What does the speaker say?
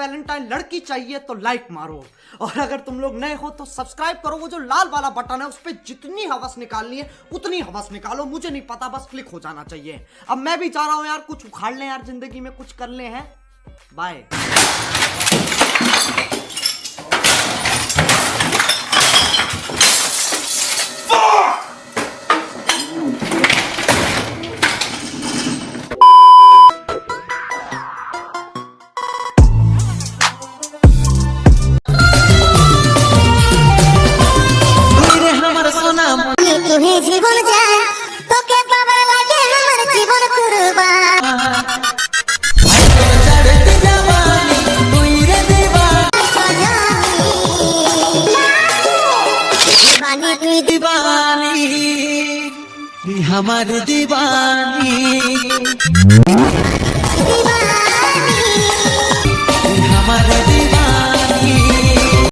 Valentine लड़की चाहिए तो लाइक मारो, और अगर तुम लोग नए हो तो सब्सक्राइब करो। वो जो लाल वाला बटन है उस पर जितनी हवस निकालनी है उतनी हवस निकालो, मुझे नहीं पता, बस क्लिक हो जाना चाहिए। अब मैं भी चाह रहा हूं यार कुछ उखाड़ लें यार, जिंदगी में कुछ कर ले हैं। बाय। तुम्हें जीवन जान तो के बाबा लागे हमर जीवन कुर्बान चढ़ती जवानी कोई रे दीवानी दीवानी हमार दीवानी हमारे